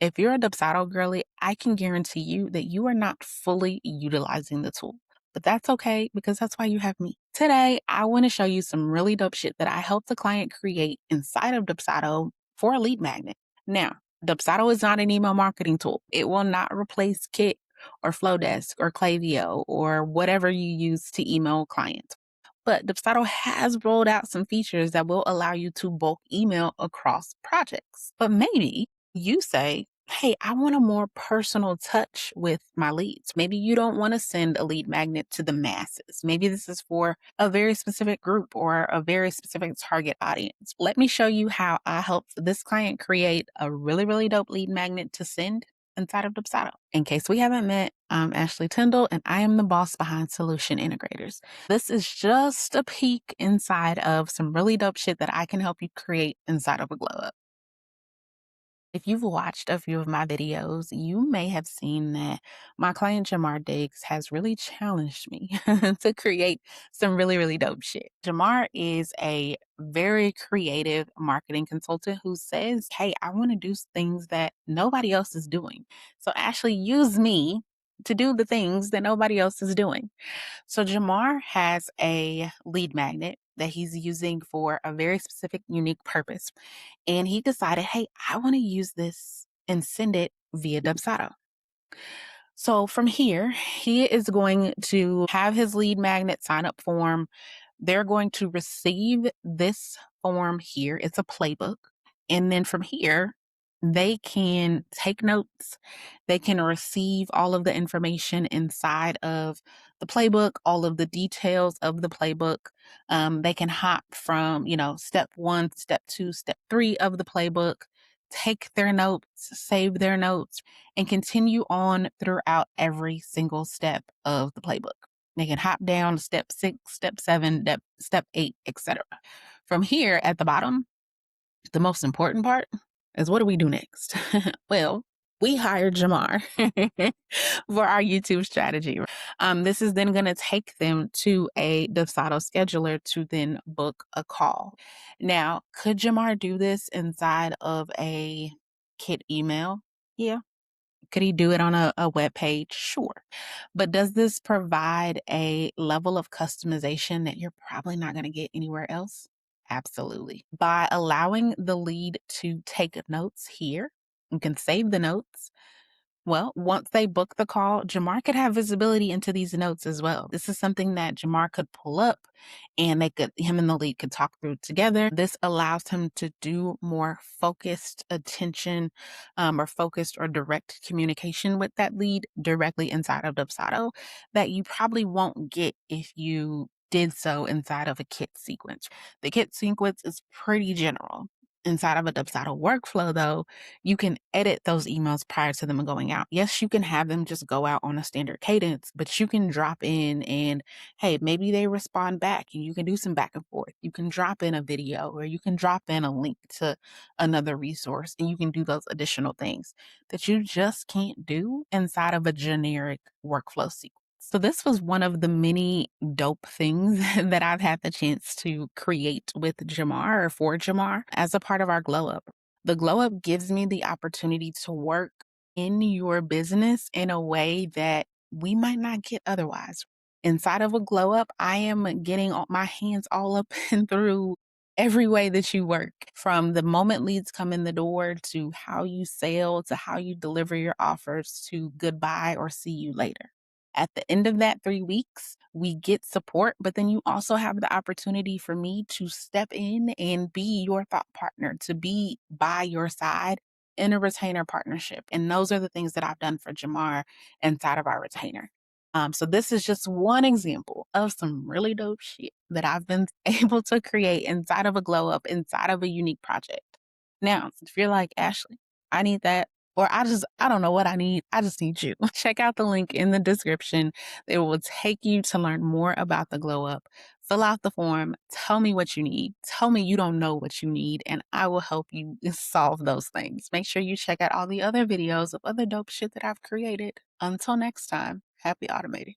If you're a Dubsado girly, I can guarantee you that you are not fully utilizing the tool. But that's okay because that's why you have me. Today, I want to show you some really dope shit that I helped the client create inside of Dubsado for a lead magnet. Now, Dubsado is not an email marketing tool. It will not replace Kit or Flowdesk or Klaviyo or whatever you use to email clients. But Dubsado has rolled out some features that will allow you to bulk email across projects. But maybe you say, hey, I want a more personal touch with my leads. Maybe you don't want to send a lead magnet to the masses. Maybe this is for a very specific group or a very specific target audience. Let me show you how I helped this client create a really, really dope lead magnet to send inside of Dubsado. In case we haven't met, I'm Ashley Tyndall, and I am the boss behind Solution Integrators. This is just a peek inside of some really dope shit that I can help you create inside of a glow up. If you've watched a few of my videos, you may have seen that my client Jamar Diggs has really challenged me to create some really, really dope shit. Jamar is a very creative marketing consultant who says, hey, I want to do things that nobody else is doing. So actually use me to do the things that nobody else is doing. So Jamar has a lead magnet that he's using for a very specific, unique purpose. And he decided, hey, I want to use this and send it via Dubsado. So from here, he is going to have his lead magnet sign up form. They're going to receive this form here. It's a playbook. And then from here, they can take notes. They can receive all of the information inside of the playbook, all of the details of the playbook. They can hop from, step one, step two, step three of the playbook, take their notes, save their notes, and continue on throughout every single step of the playbook. They can hop down to step 6, step 7, step 8, etc. From here at the bottom, the most important part is what do we do next? Well, we hired Jamar for our YouTube strategy. This is then going to take them to a Dubsado scheduler to then book a call. Now, could Jamar do this inside of a Kit email? Yeah. Could he do it on a web page? Sure. But does this provide a level of customization that you're probably not going to get anywhere else? Absolutely. By allowing the lead to take notes here, you can save the notes. Well, once they book the call, Jamar could have visibility into these notes as well. This is something that Jamar could pull up and him and the lead could talk through together. This allows him to do more focused attention or focused or direct communication with that lead directly inside of Dubsado that you probably won't get if you did so inside of a kit sequence. The kit sequence is pretty general. Inside of a Dubsado workflow, though, you can edit those emails prior to them going out. Yes, you can have them just go out on a standard cadence, but you can drop in and, hey, maybe they respond back and you can do some back and forth. You can drop in a video or you can drop in a link to another resource and you can do those additional things that you just can't do inside of a generic workflow sequence. So this was one of the many dope things that I've had the chance to create with Jamar or for Jamar as a part of our glow up. The glow up gives me the opportunity to work in your business in a way that we might not get otherwise. Inside of a glow up, I am getting my hands all up and through every way that you work, from the moment leads come in the door to how you sell to how you deliver your offers to goodbye or see you later. At the end of that 3 weeks, we get support, but then you also have the opportunity for me to step in and be your thought partner, to be by your side in a retainer partnership. And those are the things that I've done for Jamar inside of our retainer. So this is just one example of some really dope shit that I've been able to create inside of a glow up, inside of a unique project. Now, if you're like, Ashley, I need that, or I don't know what I need. I just need you. Check out the link in the description. It will take you to learn more about the glow up. Fill out the form. Tell me what you need. Tell me you don't know what you need, and I will help you solve those things. Make sure you check out all the other videos of other dope shit that I've created. Until next time, happy automating.